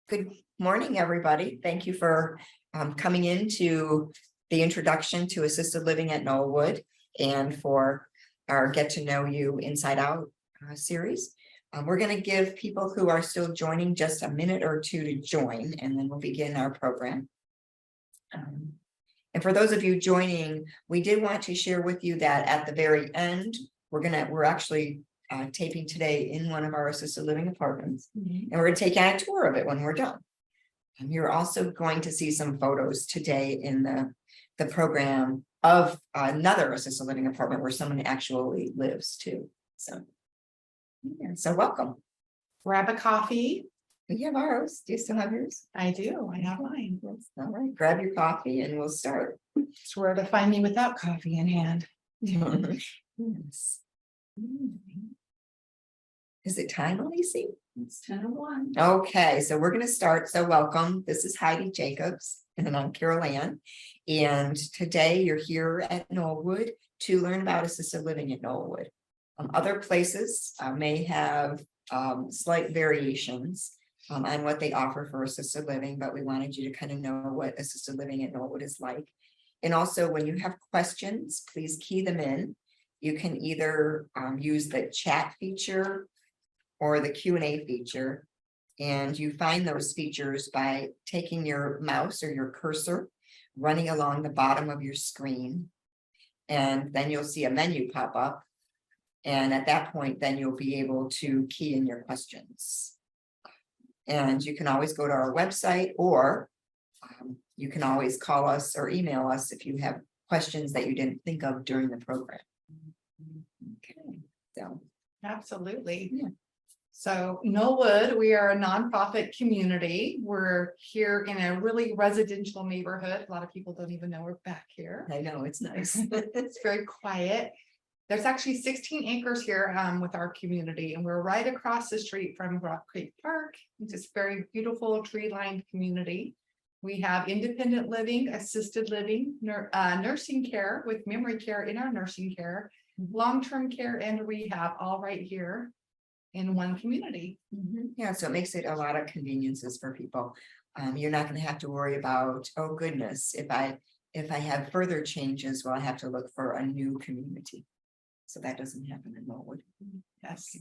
Good morning, everybody. Thank you for coming into the introduction to assisted living at Knollwood and for our Get to Know You Inside Out series. We're going to give people who are still joining just a minute or two to join, and then we'll begin our program. And for those of you joining, we did want to share with you that at the very end, we're actually taping today in one of our assisted living apartments, and we're going to take you on a tour of it when we're done. And you're also going to see some photos today in the program of another assisted living apartment where someone actually lives too. So welcome. Grab a coffee. We have ours. Do you still have yours? I do. I have mine. All right. Grab your coffee and we'll start. It's where to find me without coffee in hand. Yes. Is it time, Alicia? It's 10:01. Okay, so we're going to start. So welcome. This is Heidi Jacobs and I'm Carol Ann. And today you're here at Knollwood to learn about assisted living at Knollwood. Other places may have slight variations on what they offer for assisted living, but we wanted you to kind of know what assisted living at Knollwood is like. And also when you have questions, please key them in. You can either use the chat feature or the Q&A feature. And you find those features by taking your mouse or your cursor, running along the bottom of your screen. And then you'll see a menu pop up. And at that point, then you'll be able to key in your questions. And you can always go to our website, or you can always call us or email us if you have questions that you didn't think of during the program. Okay, so. Absolutely. Yeah. So Knollwood, we are a nonprofit community. We're here in a really residential neighborhood. A lot of people don't even know we're back here. I know, it's nice. It's very quiet. There's actually 16 acres here with our community, and we're right across the street from Rock Creek Park. It's this very beautiful tree-lined community. We have independent living, assisted living, nursing care with memory care in our nursing care, long-term care and rehab, all right here in one community. Yeah, so it makes it a lot of conveniences for people. You're not going to have to worry about, oh goodness, if I have further changes, well, I have to look for a new community. So that doesn't happen in Knollwood. Yes.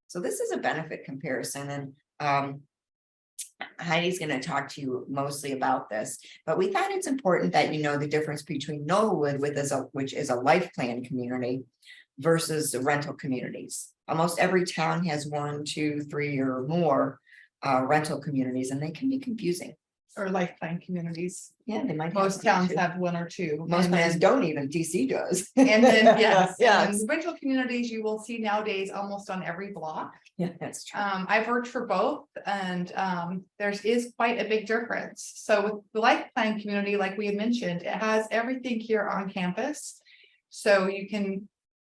So this is a benefit comparison, and Heidi's going to talk to you mostly about this, but we thought it's important that you know the difference between Knollwood, which is a life plan community, versus the rental communities. Almost every town has 1, 2, 3, or more rental communities, and they can be confusing. Or life plan communities. Yeah, they might. Most towns have 1 or 2. Most towns don't even. DC does. And then yes, yes. And rental communities you will see nowadays almost on every block. Yeah, that's true. I've worked for both, and there is quite a big difference. So with the life plan community, like we had mentioned, it has everything here on campus. So you can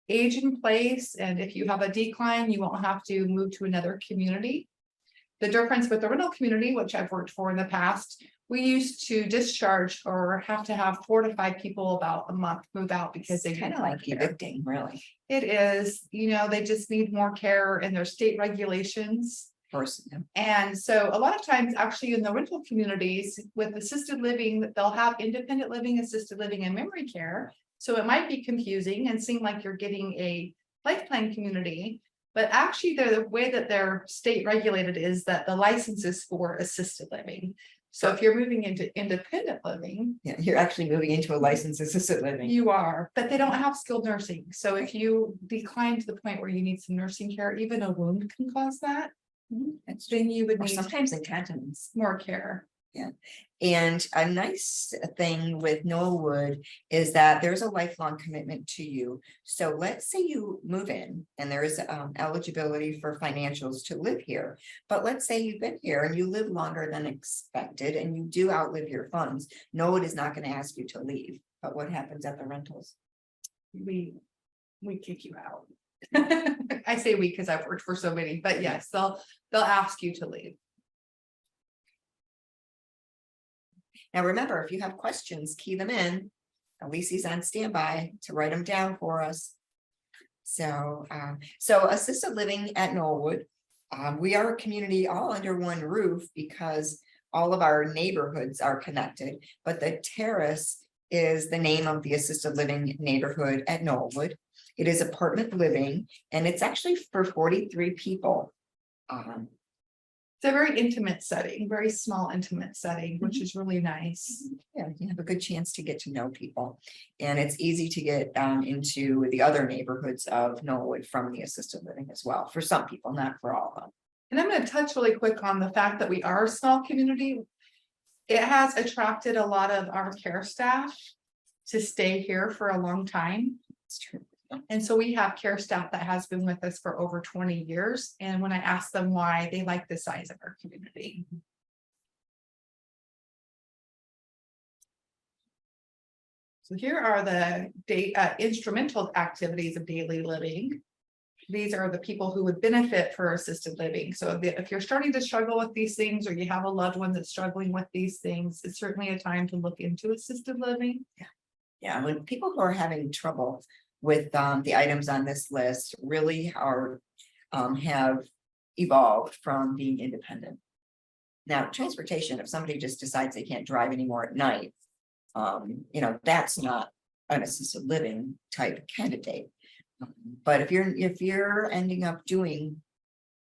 age in place, and if you have a decline, you won't have to move to another community. The difference with the rental community, which I've worked for in the past, we used to discharge or have to have 4 to 5 people about a month move out because they Kind of like evicting, really. It is, they just need more care, and there's state regulations. Of course. Yeah. And so a lot of times actually in the rental communities with assisted living, they'll have independent living, assisted living, and memory care. So it might be confusing and seem like you're getting a life plan community. But actually, the way that they're state regulated is that the license is for assisted living. So if you're moving into independent living, Yeah, you're actually moving into a licensed assisted living. you are, but they don't have skilled nursing. So if you decline to the point where you need some nursing care, even a wound can cause that. Then you would Or need sometimes incontinence. more care. Yeah. And a nice thing with Knollwood is that there's a lifelong commitment to you. So let's say you move in and there is eligibility for financials to live here. But let's say you've been here and you live longer than expected and you do outlive your funds. Knollwood is not going to ask you to leave. But what happens at the rentals? We kick you out. I say we because I've worked for so many, but yes, they'll ask you to leave. Now, remember, if you have questions, key them in. Alicia's on standby to write them down for us. So assisted living at Knollwood We are a community all under one roof because all of our neighborhoods are connected, but the terrace is the name of the assisted living neighborhood at Knollwood. It is apartment living, and it's actually for 43 people. It's a very intimate setting, very small, intimate setting, which is really nice. Yeah, you have a good chance to get to know people, and it's easy to get into the other neighborhoods of Knollwood from the assisted living as well, for some people, not for all of them. And I'm gonna touch really quick on the fact that we are a small community. It has attracted a lot of our care staff to stay here for a long time. It's true. And so we have care staff that has been with us for over 20 years. And when I ask them why, they like the size of our community. So here are the instrumental activities of daily living. These are the people who would benefit for assisted living. So if you're starting to struggle with these things, or you have a loved one that's struggling with these things, it's certainly a time to look into assisted living. Yeah, when people who are having trouble with the items on this list really are have evolved from being independent. Now, transportation, if somebody just decides they can't drive anymore at night, that's not an assisted living type candidate. But if you're ending up doing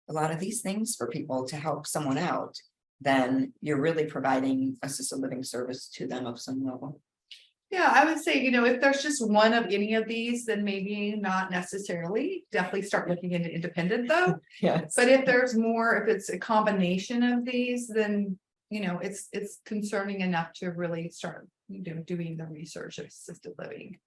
a lot of these things for people to help someone out, then you're really providing assisted living service to them of some level. Yeah, I would say, if there's just one of any of these, then maybe not necessarily. Definitely start looking into independent though. Yes. But if there's more, if it's a combination of these, then it's concerning enough to really start doing the research of assisted living.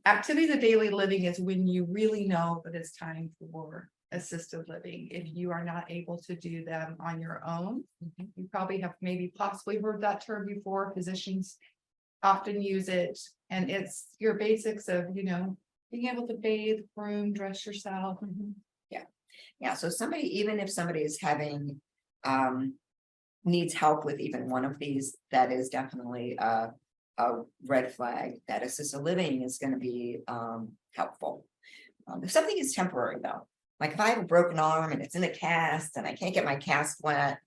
Activities of daily living is when you really know that it's time for assisted living. If you are not able to do them on your own, you probably have possibly heard that term before. Physicians often use it, and it's your basics of being able to bathe, groom, dress yourself. Yeah, so even if somebody is having needs help with even one of these, that is definitely a red flag that assisted living is going to be helpful. If something is temporary though, like if I have a broken arm and it's in a cast and I can't get my cast wet,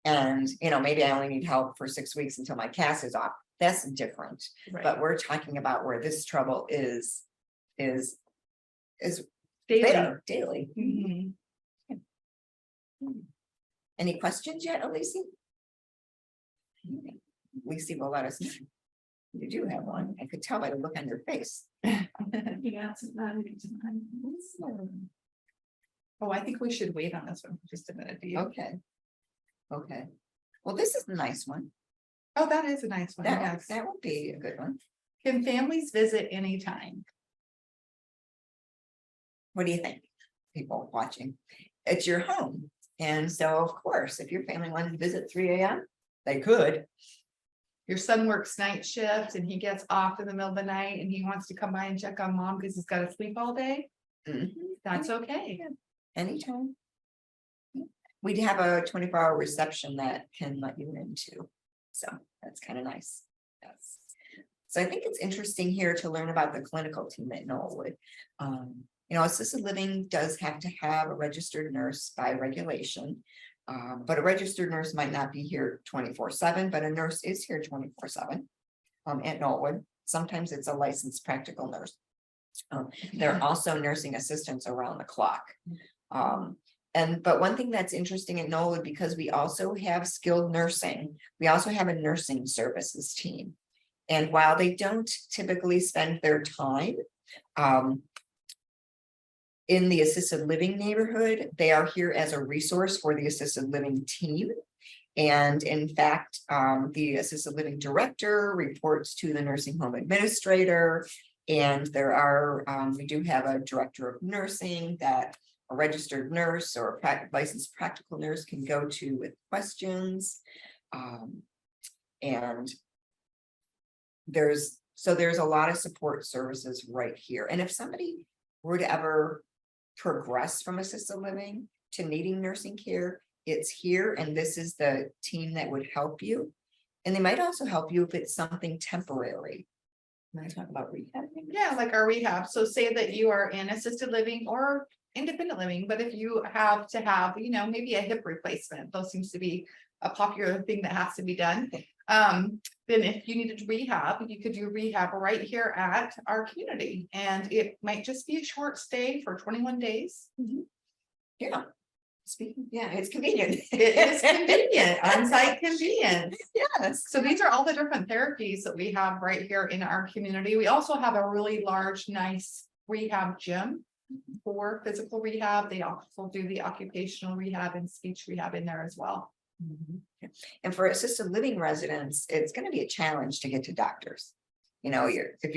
and maybe I only need help for 6 weeks until my cast is off, that's different. Right. But we're talking about where this trouble is Daily. daily. Any questions yet, Elise? Lisa will let us know. You do have one. I could tell by the look on your face. Oh, I think we should wait on this one for just a minute. Do you? Okay. Well, this is a nice one. Oh, that is a nice one. Yes. That would be a good one. Can families visit anytime? What do you think, people watching? It's your home. And so, of course, if your family wanted to visit 3 a.m., they could. Your son works night shift and he gets off in the middle of the night and he wants to come by and check on mom because he's got to sleep all day. That's okay. Anytime. We'd have a 24-hour reception that can let you in too. So that's kind of nice. Yes. So I think it's interesting here to learn about the clinical team at Knollwood. Assisted living does have to have a registered nurse by regulation. But a registered nurse might not be here 24/7, but a nurse is here 24/7 at Knollwood. Sometimes it's a licensed practical nurse. There are also nursing assistants around the clock. But one thing that's interesting at Knollwood, because we also have skilled nursing, we also have a nursing services team. And while they don't typically spend their time in the assisted living neighborhood, they are here as a resource for the assisted living team. And in fact, the assisted living director reports to the nursing home administrator. And we do have a director of nursing that a registered nurse or a licensed practical nurse can go to with questions. And there's a lot of support services right here. And if somebody were to ever progress from assisted living to needing nursing care, it's here, and this is the team that would help you. And they might also help you if it's something temporary. Can I talk about rehab? Yeah, like our rehab. So say that you are in assisted living or independent living, but if you have to have, maybe a hip replacement, those seems to be a popular thing that has to be done. Then if you needed rehab, you could do rehab right here at our community, and it might just be a short stay for 21 days. Yeah. Speaking, yeah, it's convenient. It is convenient, on-site convenience. Yes. So these are all the different therapies that we have right here in our community. We also have a really large, nice rehab gym for physical rehab. They also do the occupational rehab and speech rehab in there as well. And for assisted living residents, it's going to be a challenge to get to doctors. If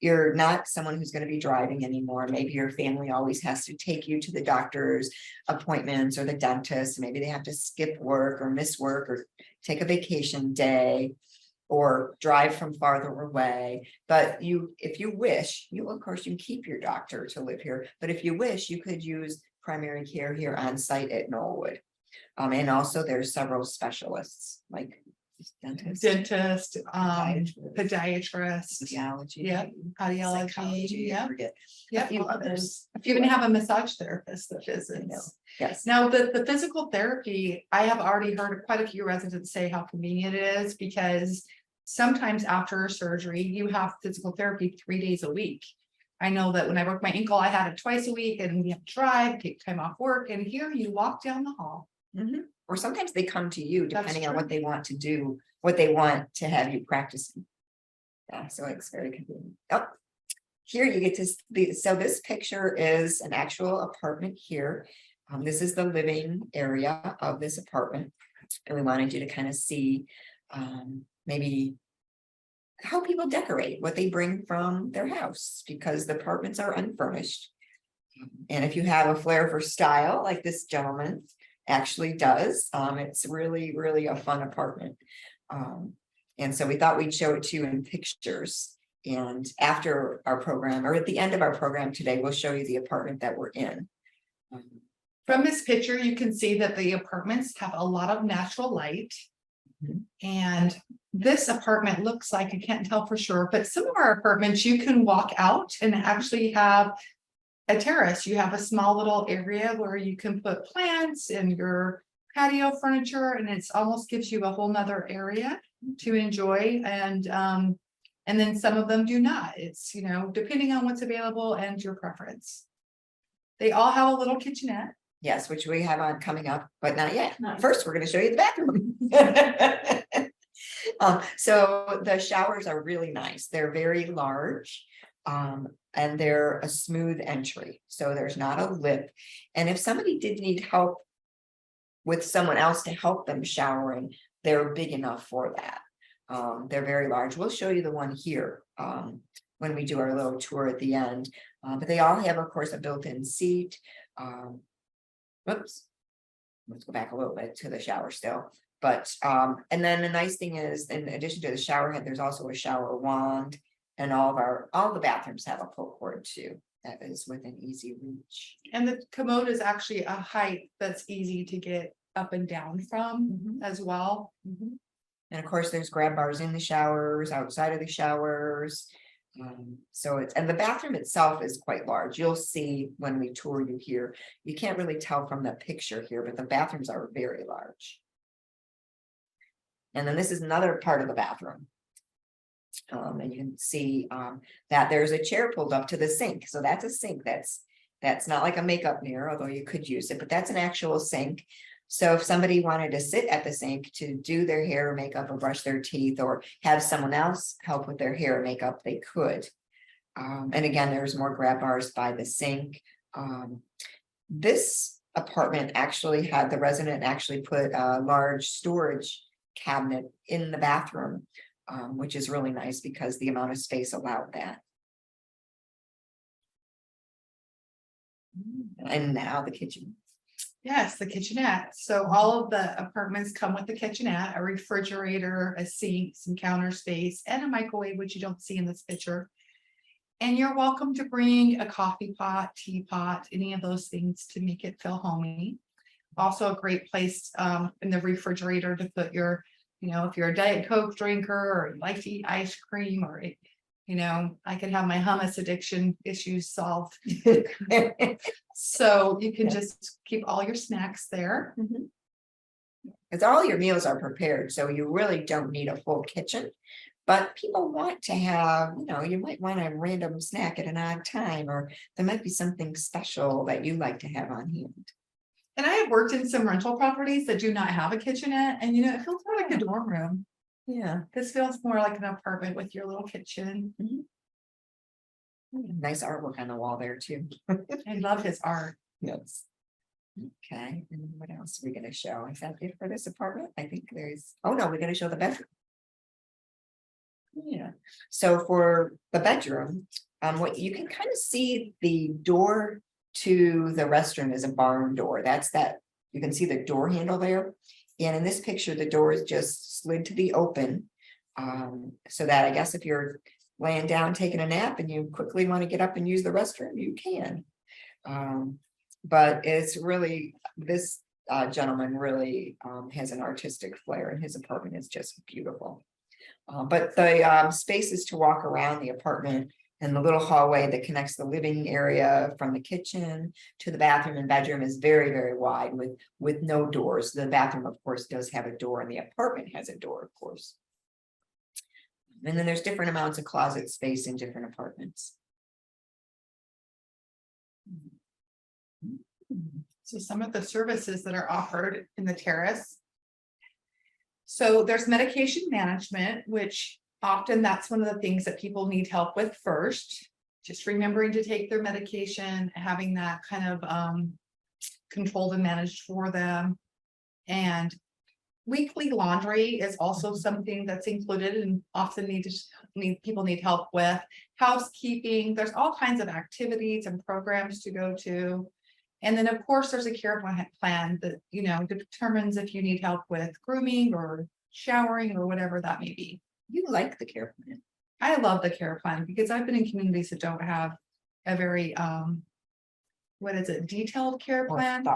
you're not someone who's going to be driving anymore, maybe your family always has to take you to the doctor's appointments or the dentist. Maybe they have to skip work or miss work or take a vacation day or drive from farther away. But if you wish, of course, you can keep your doctor to live here. But if you wish, you could use primary care here on site at Knollwood. And also there's several specialists like Dentist, podiatrist, physiology, yeah, cardiology, psychology, I yeah, forget. yeah, few others. a few Even have a massage therapist that I know. visits. Yes. Now, the physical therapy, I have already heard quite a few residents say how convenient it is, because sometimes after surgery, you have physical therapy 3 days a week. I know that when I broke my ankle, I had it twice a week, and we have to drive, take time off work, and here you walk down the hall. Or sometimes they come to you That's depending on true. what they want to do, what they want to have you practicing. Yeah, so it's very convenient. Oh, here you get to so this picture is an actual apartment here. This is the living area of this apartment. And we wanted you to kind of see maybe how people decorate, what they bring from their house, because the apartments are unfurnished. And if you have a flair for style, like this gentleman actually does, it's really, really a fun apartment. And so we thought we'd show it to you in pictures. And after our program, or at the end of our program today, we'll show you the apartment that we're in. From this picture, you can see that the apartments have a lot of natural light. And this apartment looks like, I can't tell for sure, but some of our apartments, you can walk out and actually have a terrace. You have a small little area where you can put plants and your patio furniture, and it's almost gives you a whole nother area to enjoy. And then some of them do not. It's, depending on what's available and your preference. They all have a little kitchenette. Yes, which we have on coming up, but not yet. First, we're going to show you the bathroom. So the showers are really nice. They're very large. And they're a smooth entry, so there's not a lip. And if somebody did need help with someone else to help them showering, they're big enough for that. They're very large. We'll show you the one here when we do our little tour at the end. But they all have, of course, a built-in seat. Whoops. Let's go back a little bit to the shower still. But and then the nice thing is, in addition to the shower head, there's also a shower wand. And all the bathrooms have a pull cord too. That is within easy reach. And the commode is actually a height that's easy to get up and down from as well. And of course, there's grab bars in the showers, outside of the showers. And the bathroom itself is quite large. You'll see when we tour you here. You can't really tell from the picture here, but the bathrooms are very large. And then this is another part of the bathroom. And you can see that there's a chair pulled up to the sink. So that's a sink. That's not like a makeup mirror, although you could use it, but that's an actual sink. So if somebody wanted to sit at the sink to do their hair, makeup, or brush their teeth, or have someone else help with their hair, makeup, they could. And again, there's more grab bars by the sink. This apartment actually had the resident actually put a large storage cabinet in the bathroom. Which is really nice because the amount of space allowed that. And now the kitchen. Yes, the kitchenette. So all of the apartments come with the kitchenette, a refrigerator, a sink, some counter space, and a microwave, which you don't see in this picture. And you're welcome to bring a coffee pot, teapot, any of those things to make it feel homey. Also a great place in the refrigerator to put your, if you're a Diet Coke drinker or you like to eat ice cream, or You know, I could have my hummus addiction issues solved. So you can just keep all your snacks there. Because all your meals are prepared, so you really don't need a full kitchen. But people want to have, you might want a random snack at an odd time, or there might be something special that you like to have on hand. And I have worked in some rental properties that do not have a kitchenette, and it feels more like a dorm room. Yeah. This feels more like an apartment with your little kitchen. Nice artwork on the wall there too. I love his art. Yes. Okay, and what else are we gonna show? Is that it for this apartment? I think oh no, we're gonna show the bedroom. Yeah, so for the bedroom, what you can kind of see the door to the restroom is a barn door. You can see the door handle there. And in this picture, the door is just slid to the open. So that I guess if you're laying down, taking a nap and you quickly want to get up and use the restroom, you can. But it's really, this gentleman really has an artistic flair, and his apartment is just beautiful. But the spaces to walk around the apartment and the little hallway that connects the living area from the kitchen to the bathroom and bedroom is very, very wide with no doors. The bathroom, of course, does have a door, and the apartment has a door, of course. And then there's different amounts of closet space in different apartments. So some of the services that are offered in the terrace. So there's medication management, which often that's one of the things that people need help with first. Just remembering to take their medication, having that kind of controlled and managed for them. And weekly laundry is also something that's included and often people need help with. Housekeeping, there's all kinds of activities and programs to go to. And then, of course, there's a care plan that, determines if you need help with grooming or showering or whatever that may be. You like the care plan? I love the care plan because I've been in communities that don't have a very, detailed care plan?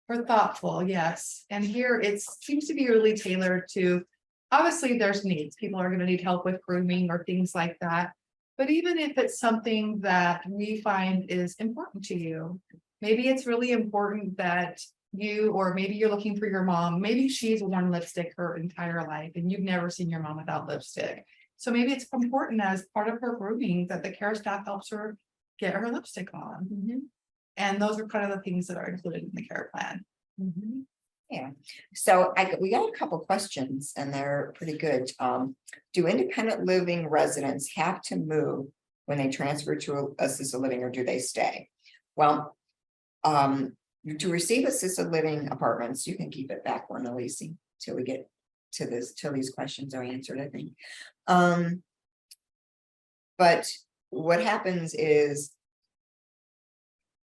Or thoughtful, yes. And here it seems to be really tailored to, obviously there's needs. People are going to need help with grooming or things like that. But even if it's something that we find is important to you, maybe it's really important that or maybe you're looking for your mom, maybe she's worn lipstick her entire life and you've never seen your mom without lipstick. So maybe it's important as part of her grooming that the care staff helps her get her lipstick on. And those are kind of the things that are included in the care plan. Yeah, so we got a couple questions and they're pretty good. Do independent living residents have to move when they transfer to assisted living, or do they stay? Well, to receive assisted living apartments, you can keep it back one, Elise, till we get to this, till these questions are answered, I think. But what happens is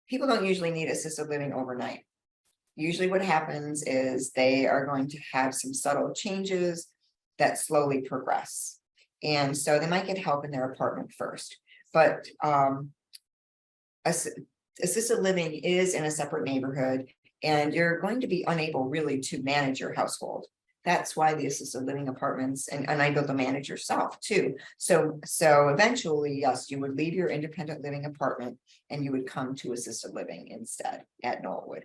people don't usually need assisted living overnight. Usually what happens is they are going to have some subtle changes that slowly progress. And so they might get help in their apartment first. But assisted living is in a separate neighborhood, and you're going to be unable really to manage your household. That's why the assisted living apartments and unable to manage yourself too. So eventually, yes, you would leave your independent living apartment and you would come to assisted living instead at Knollwood.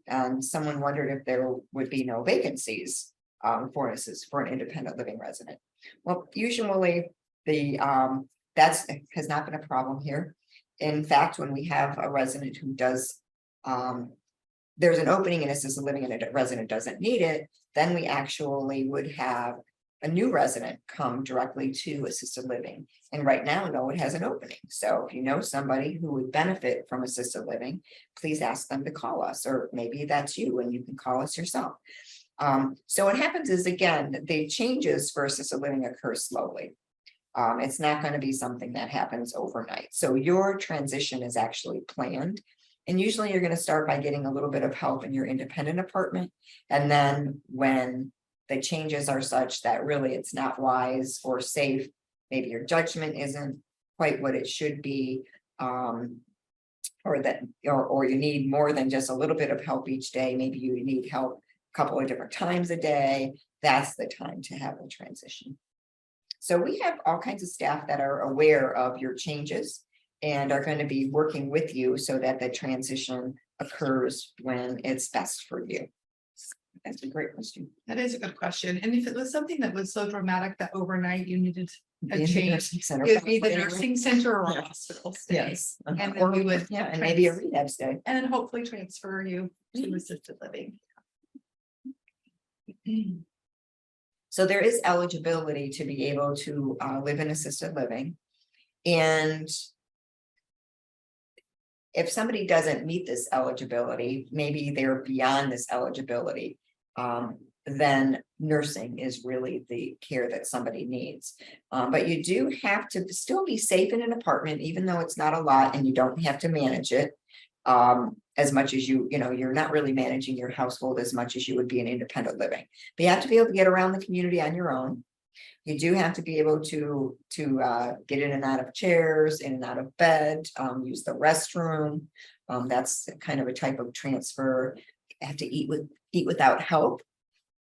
And someone wondered if there would be no vacancies for an independent living resident. Well, usually that has not been a problem here. In fact, when we have a resident who does, there's an opening in assisted living and a resident doesn't need it, then we actually would have a new resident come directly to assisted living. And right now, Knollwood has an opening. So if you know somebody who would benefit from assisted living, please ask them to call us, or maybe that's you and you can call us yourself. So what happens is, again, the changes for assisted living occur slowly. It's not going to be something that happens overnight. So your transition is actually planned. And usually you're going to start by getting a little bit of help in your independent apartment. And then when the changes are such that really it's not wise or safe, maybe your judgment isn't quite what it should be, or you need more than just a little bit of help each day. Maybe you need help a couple of different times a day. That's the time to have a transition. So we have all kinds of staff that are aware of your changes and are going to be working with you so that the transition occurs when it's best for you. That's a great question. That is a good question. And if it was something that was so dramatic that overnight you needed a In the change, nursing center, it would be the probably. nursing center or Yeah. hospital stay. Yes. And then Or we would yeah, and maybe a rehab stay. and then hopefully transfer you to assisted living. So there is eligibility to be able to live in assisted living. And if somebody doesn't meet this eligibility, maybe they're beyond this eligibility, then nursing is really the care that somebody needs. But you do have to still be safe in an apartment, even though it's not a lot and you don't have to manage it. As much as you're not really managing your household as much as you would be in independent living. But you have to be able to get around the community on your own. You do have to be able to get in and out of chairs, in and out of bed, use the restroom. That's kind of a type of transfer. You have to eat without help.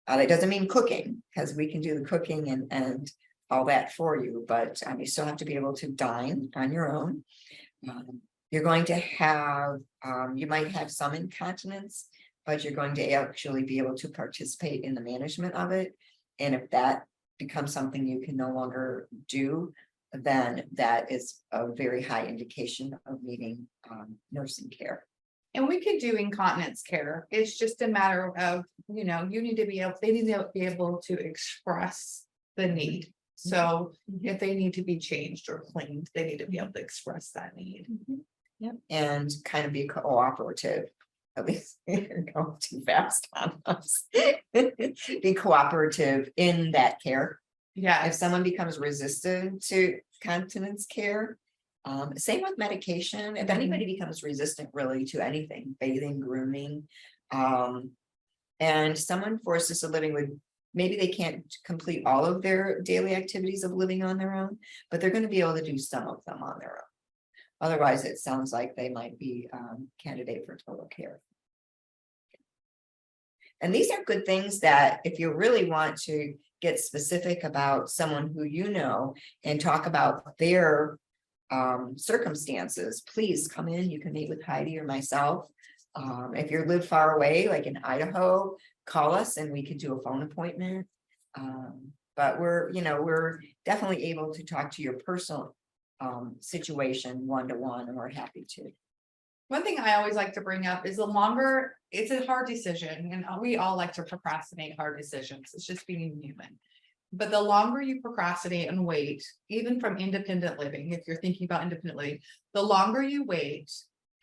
That doesn't mean cooking, because we can do the cooking and all that for you, but you still have to be able to dine on your own. You're going to have, you might have some incontinence, but you're going to actually be able to participate in the management of it. And if that becomes something you can no longer do, then that is a very high indication of needing nursing care. And we could do incontinence care. It's just a matter of, you need to be able, they need to be able to express the need. So if they need to be changed or cleaned, they need to be able to express that need. Yep. And kind of be cooperative. At least you're going too fast on us. Be cooperative in that care. Yeah. If someone becomes resistant to continence care, same with medication. If anybody becomes resistant really to anything, bathing, grooming, and someone for assisted living would, maybe they can't complete all of their daily activities of living on their own, but they're going to be able to do some of them on their own. Otherwise, it sounds like they might be candidate for total care. And these are good things that if you really want to get specific about someone who you know and talk about their circumstances, please come in. You can meet with Heidi or myself. If you live far away, like in Idaho, call us and we could do a phone appointment. But we're definitely able to talk to your personal situation one-to-one, and we're happy to. One thing I always like to bring up is the longer, it's a hard decision, and we all like to procrastinate hard decisions. It's just being human. But the longer you procrastinate and wait, even from independent living, if you're thinking about independent living, the longer you wait,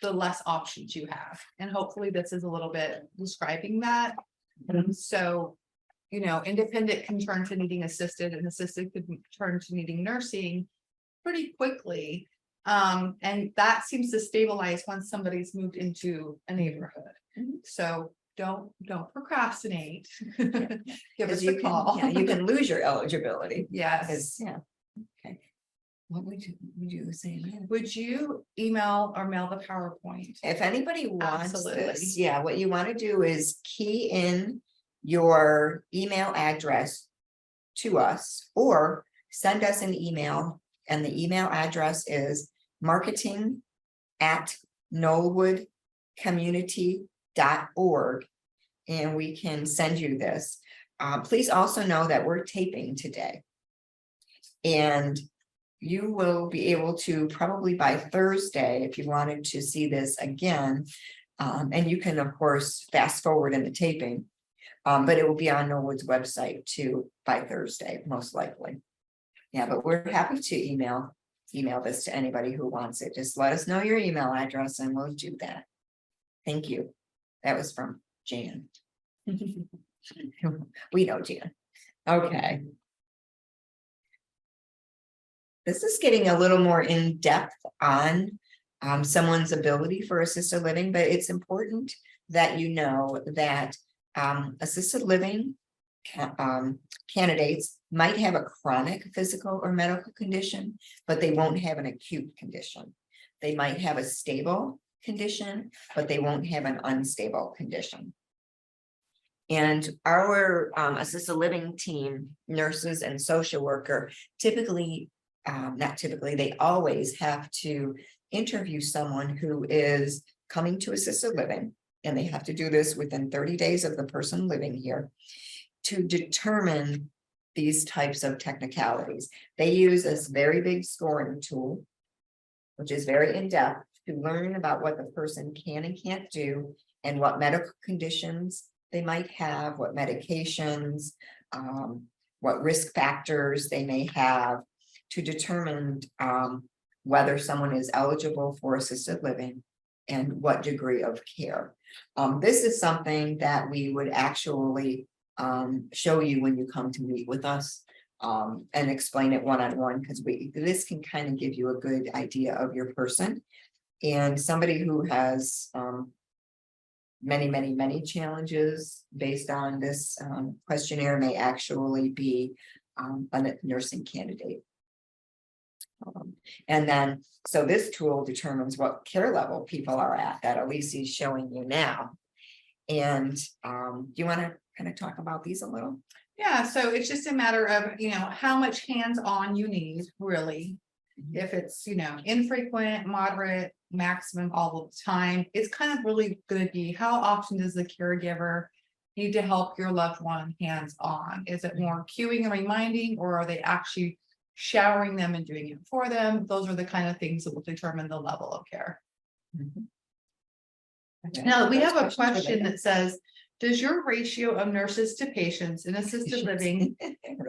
the less options you have. And hopefully this is a little bit describing that. So, independent can turn to needing assisted, and assisted could turn to needing nursing pretty quickly. And that seems to stabilize once somebody's moved into a neighborhood. So don't procrastinate. Give us a call. You can lose your eligibility. Yes. Yeah. Okay. What would you say? Would you email or mail the PowerPoint? If anybody wants Absolutely. this, what you want to do is key in your email address to us or send us an email. And the email address is marketing@knollwoodcommunity.org, and we can send you this. Please also know that we're taping today, and you will be able to probably by Thursday, if you wanted to see this again, and you can of course fast forward in the taping, but it will be on Knollwood's website too by Thursday, most likely. Yeah, but we're happy to email this to anybody who wants it. Just let us know your email address and we'll do that. Thank you. That was from Jan. We know Jan. Okay. This is getting a little more in depth on someone's ability for assisted living, but it's important that you know that assisted living candidates might have a chronic physical or medical condition, but they won't have an acute condition. They might have a stable condition, but they won't have an unstable condition. And our assisted living team, nurses and social worker, typically, not typically, they always have to interview someone who is coming to assisted living. And they have to do this within 30 days of the person living here to determine these types of technicalities. They use this very big scoring tool, which is very in-depth, to learn about what the person can and can't do and what medical conditions they might have, what medications, what risk factors they may have to determine whether someone is eligible for assisted living and what degree of care. This is something that we would actually show you when you come to meet with us and explain it one-on-one, because this can kind of give you a good idea of your person. And somebody who has many challenges based on this questionnaire may actually be a nursing candidate. And then, so this tool determines what care level people are at, that Elise is showing you now. And do you want to kind of talk about these a little? Yeah, so it's just a matter of, how much hands-on you need, really. If it's, infrequent, moderate, maximum, all of the time, it's kind of really going to be how often does the caregiver need to help your loved one hands-on? Is it more cueing and reminding, or are they actually showering them and doing it for them? Those are the kind of things that will determine the level of care. Okay. Now, we Those have a questions question related. that says, does your ratio of nurses to patients in assisted living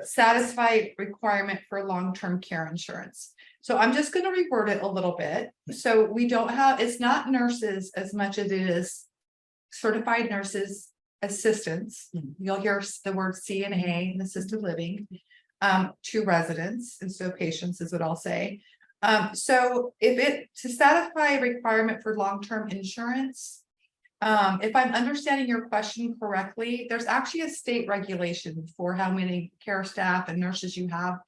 satisfy requirement for long-term care insurance? So I'm just going to reword it a little bit. So we don't have, it's not nurses as much as it is certified nurses assistants. You'll hear the word CNA in assisted living to residents, and so patients is what I'll say. So if it to satisfy a requirement for long-term insurance, if I'm understanding your question correctly, there's actually a state regulation for how many care staff and nurses you have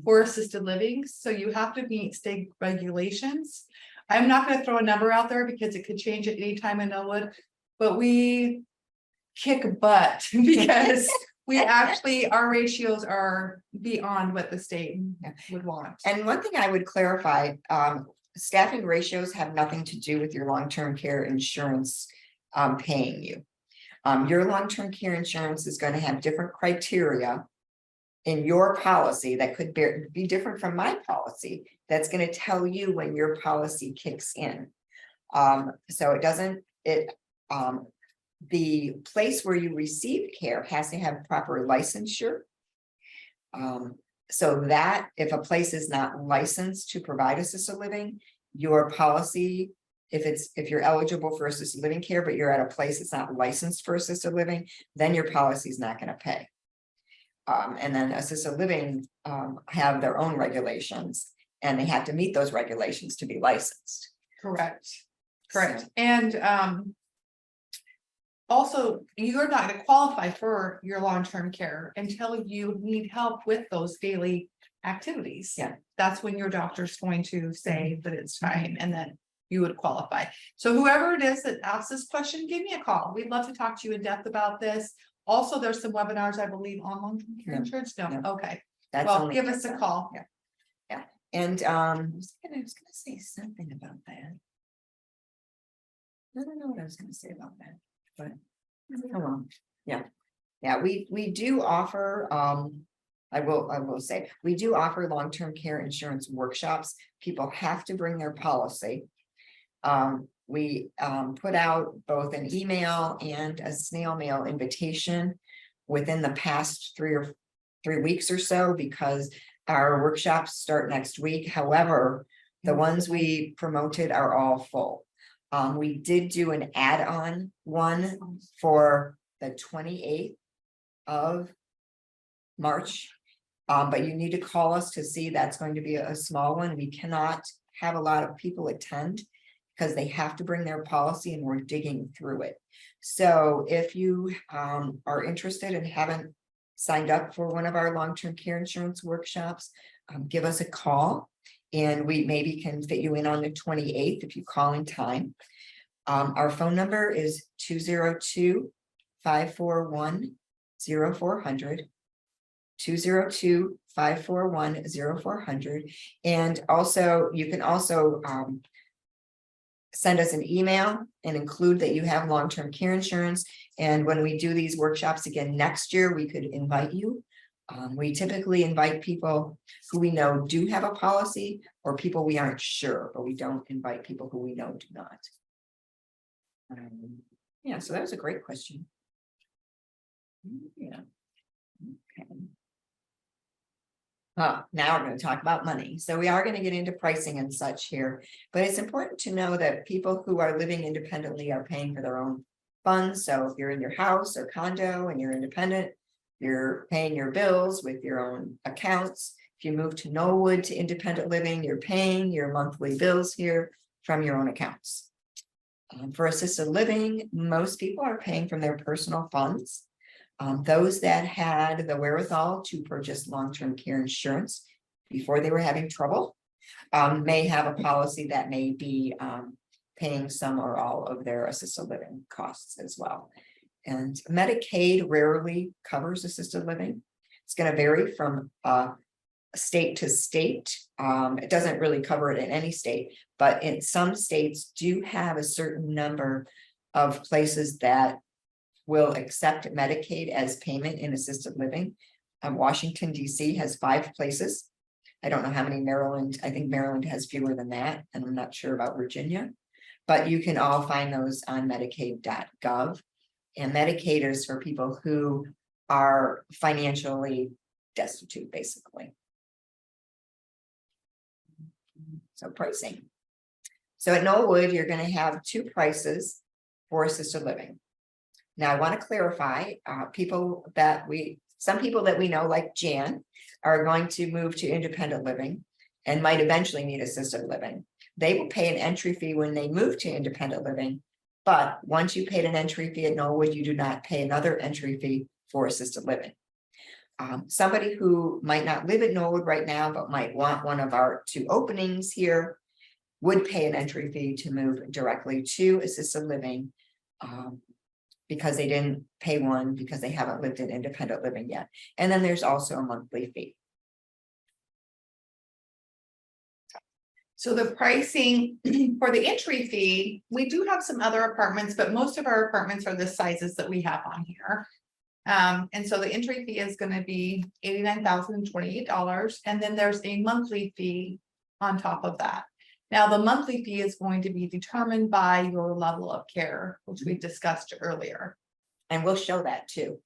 for assisted living. So you have to meet state regulations. I'm not going to throw a number out there because it could change at any time in Knollwood, but we kick butt because we actually, our ratios are beyond what the state would want. And one thing I would clarify, staffing ratios have nothing to do with your long-term care insurance paying you. Your long-term care insurance is going to have different criteria in your policy that could be different from my policy. That's going to tell you when your policy kicks in. So it doesn't, the place where you receive care has to have proper licensure. So that if a place is not licensed to provide assisted living, your policy, if you're eligible for assisted living care, but you're at a place that's not licensed for assisted living, then your policy is not going to pay. And then assisted living have their own regulations, and they have to meet those regulations to be licensed. Correct. So, And also, you're not going to qualify for your long-term care until you need help with those daily activities. Yeah. That's when your doctor's going to say that it's fine, and then you would qualify. So whoever it is that asks this question, give me a call. We'd love to talk to you in depth about this. Also, there's some webinars, I believe, on long-term care insurance. No, okay. that's Well, only give us a call. Yeah. And I was gonna say something about that. I don't know what I was gonna say about that, but come on. Yeah, we do offer, I will say, we do offer long-term care insurance workshops. People have to bring their policy. We put out both an email and a snail mail invitation within the past 3 weeks or so, because our workshops start next week. However, the ones we promoted are all full. We did do an add-on one for the 28th of March. But you need to call us to see. That's going to be a small one. We cannot have a lot of people attend because they have to bring their policy, and we're digging through it. So if you are interested and haven't signed up for one of our long-term care insurance workshops, give us a call, and we maybe can fit you in on the 28th if you call in time. Our phone number is 202-541-0400. 202-541-0400. And also, you can also send us an email and include that you have long-term care insurance. And when we do these workshops again next year, we could invite you. We typically invite people who we know do have a policy, or people we aren't sure, but we don't invite people who we know do not. Yeah, so that was a great question. Yeah. Okay. Now we're going to talk about money. So we are going to get into pricing and such here, but it's important to know that people who are living independently are paying for their own funds. So if you're in your house or condo and you're independent, you're paying your bills with your own accounts. If you move to Knollwood to independent living, you're paying your monthly bills here from your own accounts. For assisted living, most people are paying from their personal funds. Those that had the wherewithal to purchase long-term care insurance before they were having trouble may have a policy that may be paying some or all of their assisted living costs as well. And Medicaid rarely covers assisted living. It's going to vary from state to state. It doesn't really cover it in any state, but in some states do have a certain number of places that will accept Medicaid as payment in assisted living. Washington, D.C. has 5 places. I don't know how many Maryland, I think Maryland has fewer than that, and I'm not sure about Virginia, but you can all find those on medicaid.gov. And Medicaid is for people who are financially destitute, basically. So pricing. So at Knollwood, you're going to have 2 prices for assisted living. Now, I want to clarify, some people that we know, like Jan, are going to move to independent living and might eventually need assisted living. They will pay an entry fee when they move to independent living, but once you paid an entry fee at Knollwood, you do not pay another entry fee for assisted living. Somebody who might not live at Knollwood right now, but might want one of our 2 openings here, would pay an entry fee to move directly to assisted living. Because they didn't pay one because they haven't lived in independent living yet. And then there's also a monthly fee. So the pricing for the entry fee, we do have some other apartments, but most of our apartments are the sizes that we have on here. And so the entry fee is going to be $89,028. And then there's a monthly fee on top of that. Now, the monthly fee is going to be determined by your level of care, which we discussed earlier. And we'll show that too.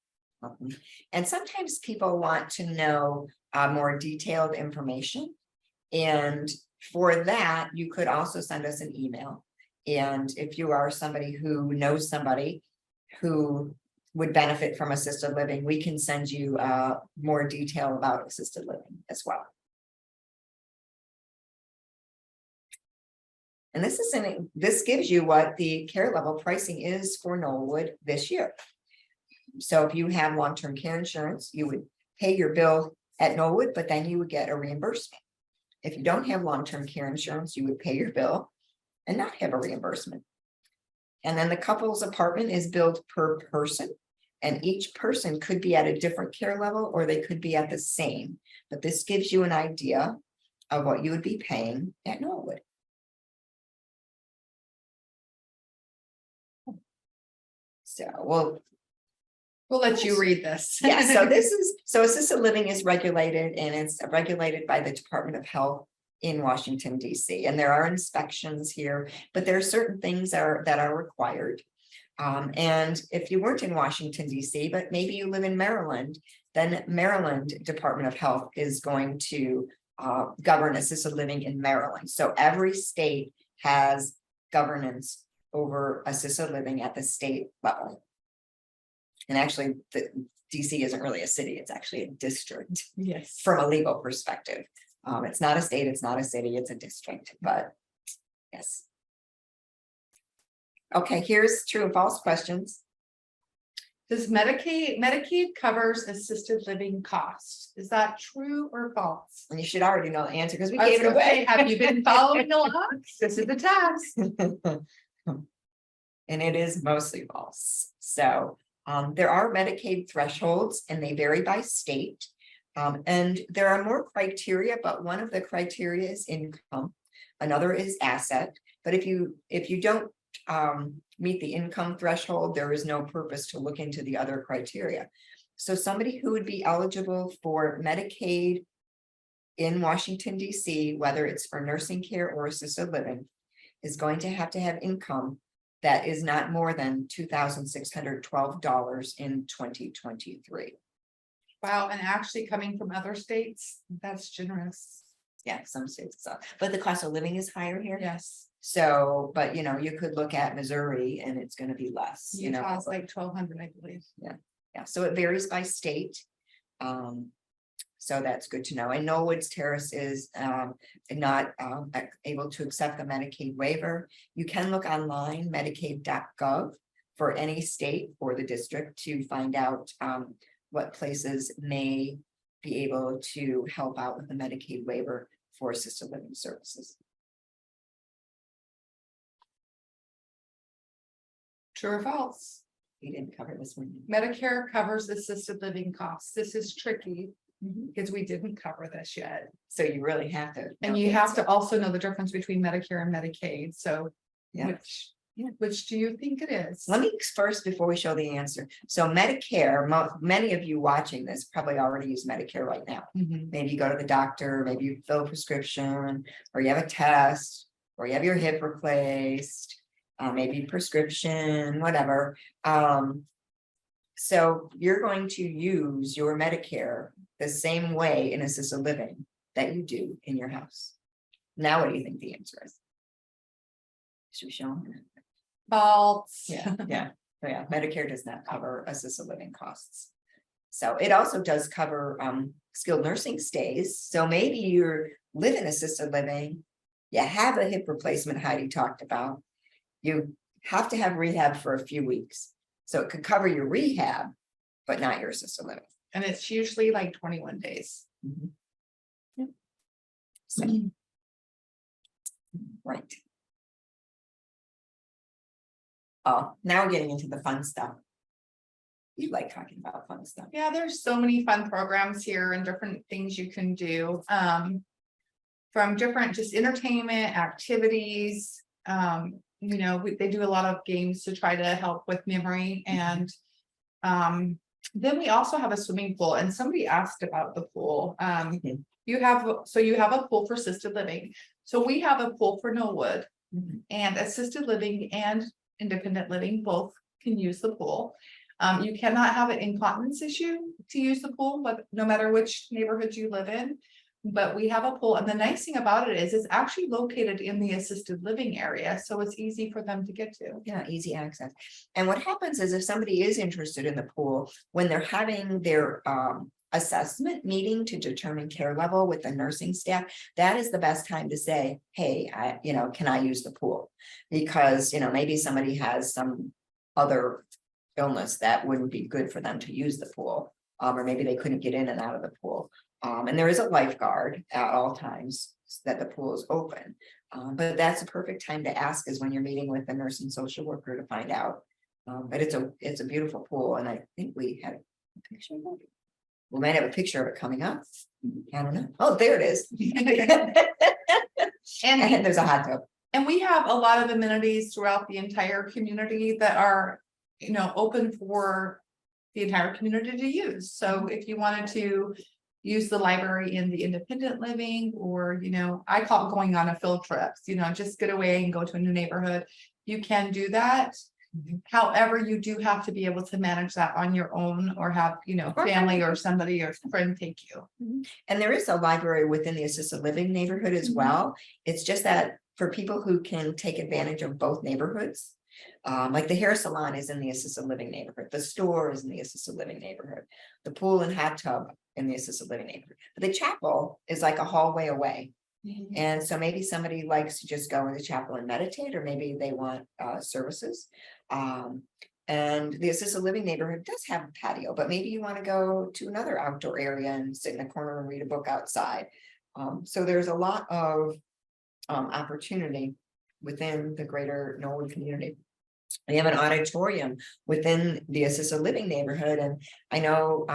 And sometimes people want to know more detailed information. And for that, you could also send us an email. And if you are somebody who knows somebody who would benefit from assisted living, we can send you more detail about assisted living as well. And this gives you what the care level pricing is for Knollwood this year. So if you have long-term care insurance, you would pay your bill at Knollwood, but then you would get a reimbursement. If you don't have long-term care insurance, you would pay your bill and not have a reimbursement. And then the couple's apartment is billed per person, and each person could be at a different care level or they could be at the same. But this gives you an idea of what you would be paying at Knollwood. So we'll let you read this. Yeah, so assisted living is regulated, and it's regulated by the Department of Health in Washington, D.C. And there are inspections here, but there are certain things that are required. And if you weren't in Washington, D.C., but maybe you live in Maryland, then Maryland Department of Health is going to govern assisted living in Maryland. So every state has governance over assisted living at the state level. And actually, the DC isn't really a city, it's actually a district. Yes. From a legal perspective. It's not a state, it's not a city, it's a district, but yes. Okay, here's true and false questions. Does Medicaid covers assisted living costs? Is that true or false? And you should already know the answer because we I was gave it gonna say, away. have you been following along? This is the test. And it is mostly false. So There are Medicaid thresholds and they vary by state. And there are more criteria, but one of the criteria is income. Another is asset. But if you don't meet the income threshold, there is no purpose to look into the other criteria. So somebody who would be eligible for Medicaid in Washington, D.C., whether it's for nursing care or assisted living, is going to have income that is not more than $2,612 in 2023. Wow, and actually coming from other states, that's generous. Yeah, some states, so, but the cost of living is higher here. Yes. So, but you could look at Missouri and it's gonna be less, Utah's like 1,200, I believe. Yeah, so it varies by state. So that's good to know. And Knollwood's Terrace is not able to accept the Medicaid waiver. You can look online, medicaid.gov, for any state or the district to find out what places may be able to help out with the Medicaid waiver for assisted living services. True or false? We didn't cover this one. Medicare covers assisted living costs. This is tricky because we didn't cover this yet. So you really have to. And you have to also know the difference between Medicare and Medicaid. So Yeah. which do you think it is? Let me first, before we show the answer. So Medicare, many of you watching this probably already use Medicare right now. Mhm. Maybe you go to the doctor, maybe you fill a prescription, or you have a test, or you have your hip replaced, maybe prescription, whatever. So you're going to use your Medicare the same way in assisted living that you do in your house. Now, what do you think the answer is? Should we show them? False. Yeah. Medicare does not cover assisted living costs. So it also does cover skilled nursing stays. So maybe you live in assisted living, you have a hip replacement Heidi talked about, you have to have rehab for a few weeks. So it could cover your rehab, but not your assisted living. And it's usually like 21 days. Yeah. So, right. Oh, now we're getting into the fun stuff. You like talking about fun stuff. Yeah, there's so many fun programs here and different things you can do. From different just entertainment activities. They do a lot of games to try to help with memory. And then we also have a swimming pool, and somebody asked about the pool. You have a pool for assisted living. So we have a pool for Knollwood, and assisted living and independent living both can use the pool. You cannot have an incontinence issue to use the pool, but no matter which neighborhood you live in. But we have a pool, and the nice thing about it is it's actually located in the assisted living area, so it's easy for them to get to. Yeah, easy access. And what happens is if somebody is interested in the pool, when they're having their assessment meeting to determine care level with the nursing staff, that is the best time to say, hey, can I use the pool? Because maybe somebody has some other illness that wouldn't be good for them to use the pool, or maybe they couldn't get in and out of the pool. And there is a lifeguard at all times that the pool is open. But that's a perfect time to ask, is when you're meeting with the nurse and social worker to find out. But it's a beautiful pool, and I think we had a picture of it. We might have a picture of it coming up. I don't know. Oh, there it is. And there's a hot tub. And we have a lot of amenities throughout the entire community that are, open for the entire community to use. So if you wanted to use the library in the independent living, or, I call it going on a field trip, just get away and go to a new neighborhood. You can do that. However, you do have to be able to manage that on your own, or have, family or somebody or friend take you. And there is a library within the assisted living neighborhood as well. It's just that for people who can take advantage of both neighborhoods, like the hair salon is in the assisted living neighborhood, the store is in the assisted living neighborhood, the pool and hot tub in the assisted living neighborhood, but the chapel is like a hallway away. And so maybe somebody likes to just go in the chapel and meditate, or maybe they want services. And the assisted living neighborhood does have a patio, but maybe you want to go to another outdoor area and sit in a corner and read a book outside. So there's a lot of opportunity within the greater Knollwood community. We have an auditorium within the assisted living neighborhood, and I know,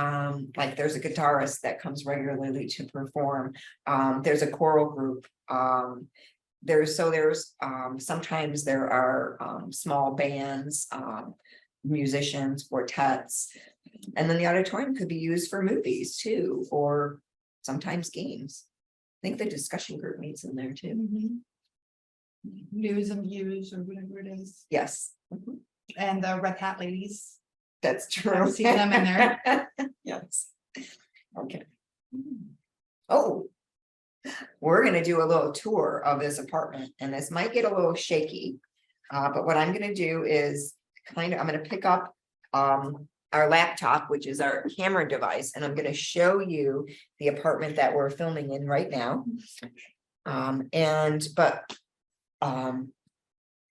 like there's a guitarist that comes regularly to perform. There's a choral group. There's sometimes there are small bands, musicians, quartets. And then the auditorium could be used for movies too, or sometimes games. I think the discussion group meets in there too. Mhm. News and views or whatever it is, Yes. Mhm. and the Red Hat ladies. That's true. I've seen them in there. Yes. Okay. Oh. We're gonna do a little tour of this apartment, and this might get a little shaky. But what I'm gonna do is I'm gonna pick up our laptop, which is our camera device, and I'm gonna show you the apartment that we're filming in right now.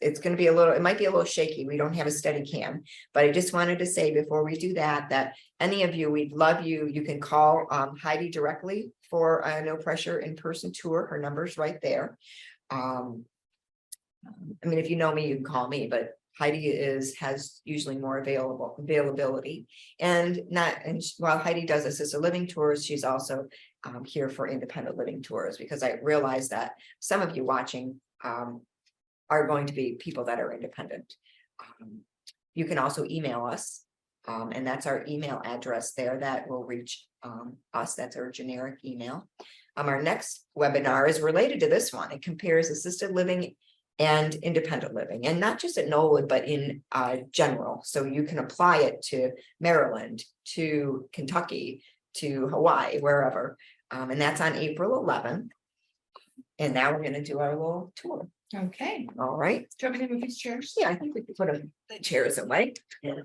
It's gonna be it might be a little shaky. We don't have a steady cam, but I just wanted to say before we do that any of you, we'd love you. You can call Heidi directly for a no pressure in-person tour. Her number's right there. I mean, if you know me, you can call me, but Heidi has usually more availability. And while Heidi does assisted living tours, she's also here for independent living tours, because I realize that some of you watching are going to be people that are independent. You can also email us, and that's our email address there that will reach us. That's our generic email. Our next webinar is related to this one. It compares assisted living and independent living, and not just at Knollwood, but in general. So you can apply it to Maryland, to Kentucky, to Hawaii, wherever. And that's on April 11th. And now we're going to do our little tour. Okay, All right. do you want me to move these chairs? Yeah, I think we could put the chairs away. Yeah.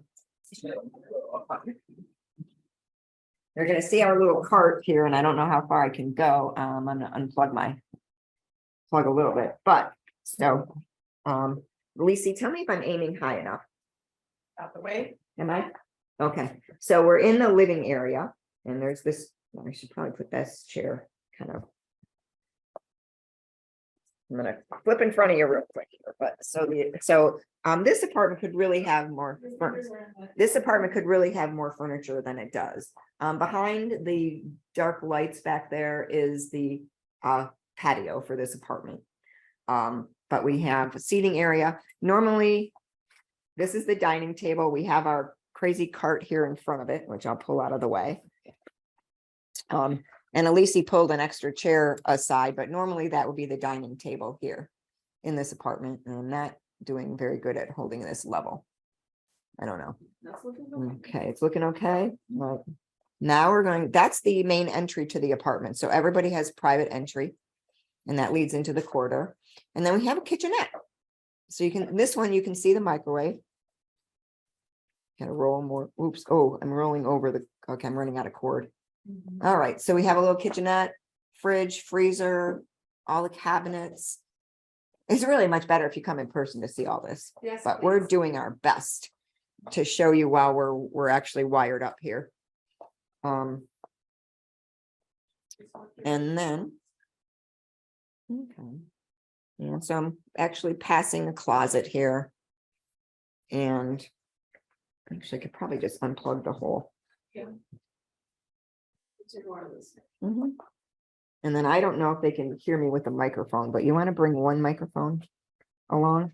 You're gonna see our little cart here, and I don't know how far I can go. I'm gonna plug a little bit, but so, Lacey, tell me if I'm aiming high enough. Out the way. Am I? Okay, so we're in the living area, and there's this, I should probably put this chair kind of. I'm gonna flip in front of you real quick here, but this apartment could really have more. This apartment could really have more furniture than it does. Behind the dark lights back there is the patio for this apartment. But we have a seating area. Normally, this is the dining table. We have our crazy cart here in front of it, which I'll pull out of the way. And Elise pulled an extra chair aside, but normally that would be the dining table here in this apartment. And I'm not doing very good at holding this level. I don't know. Okay, it's looking okay. Right. Now we're going, that's the main entry to the apartment. So everybody has private entry, and that leads into the corridor. And then we have a kitchenette. So you can, this one, you can see the microwave. Gotta roll more. Oops. Oh, I'm rolling over the, okay, I'm running out of cord. All right, so we have a little kitchenette, fridge, freezer, all the cabinets. It's really much better if you come in person to see all this. Yes, but we're doing our best to show you while we're actually wired up here. And then, okay, and so I'm actually passing a closet here, and actually I could probably just unplug the whole. Yeah. Mhm. And then I don't know if they can hear me with the microphone, but you want to bring one microphone along.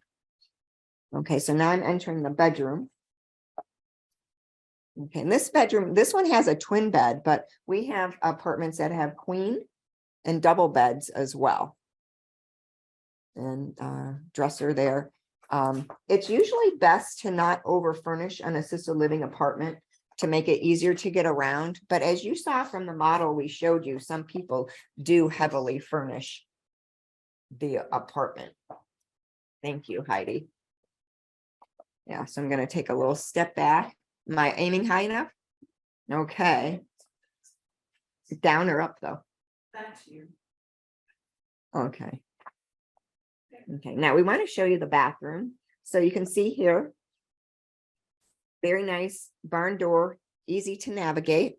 Okay, so now I'm entering the bedroom. Okay, and this bedroom, this one has a twin bed, but we have apartments that have queen and double beds as well. And dresser there. It's usually best to not over furnish an assisted living apartment to make it easier to get around. But as you saw from the model we showed you, some people do heavily furnish the apartment. Thank you, Heidi. Yeah, so I'm going to take a little step back. Am I aiming high enough? Okay. Down or up though? That's you. Okay. Okay, now we want to show you the bathroom. So you can see here, very nice barn door, easy to navigate.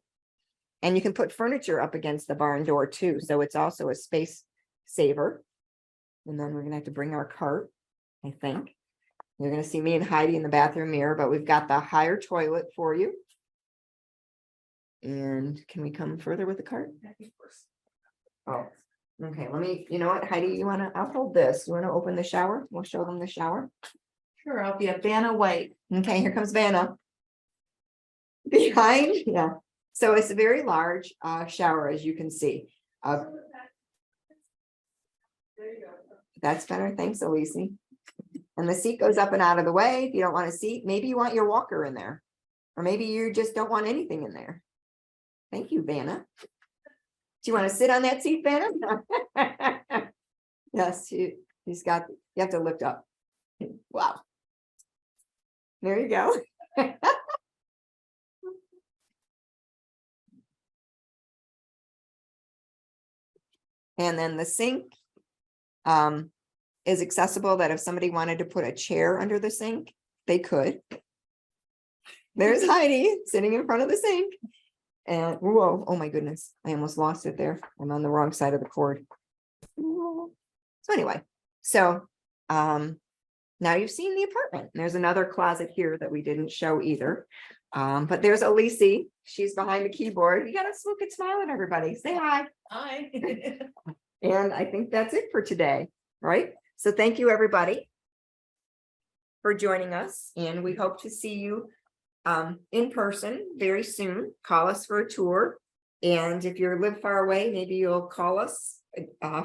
And you can put furniture up against the barn door too. So it's also a space saver. And then we're gonna have to bring our cart, I think. You're gonna see me and Heidi in the bathroom mirror, but we've got the higher toilet for you. And can we come further with the cart? Oh, okay, let me, you know what, Heidi, I'll hold this. You wanna open the shower? We'll show them the shower. Sure, I'll be a Vanna White. Okay, here comes Vanna. Behind, yeah. So it's a very large shower, as you can see. That's better. Thanks, Elise. And the seat goes up and out of the way. If you don't want a seat, maybe you want your walker in there. Or maybe you just don't want anything in there. Thank you, Vanna. Do you want to sit on that seat, Vanna? Yes, he's got, you have to lift up. Wow. There you go. And then the sink is accessible, that if somebody wanted to put a chair under the sink, they could. There's Heidi sitting in front of the sink. And whoa, oh my goodness, I almost lost it there. I'm on the wrong side of the cord. So anyway, now you've seen the apartment. There's another closet here that we didn't show either. But there's Elise. She's behind the keyboard. You gotta look and smile at everybody. Say hi. Hi. And I think that's it for today, right? So thank you, everybody, for joining us, and we hope to see you in person very soon. Call us for a tour, and if you live far away, maybe you'll call us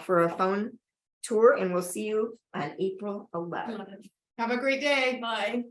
for a phone tour, and we'll see you on April 11th. Have a great day. Bye.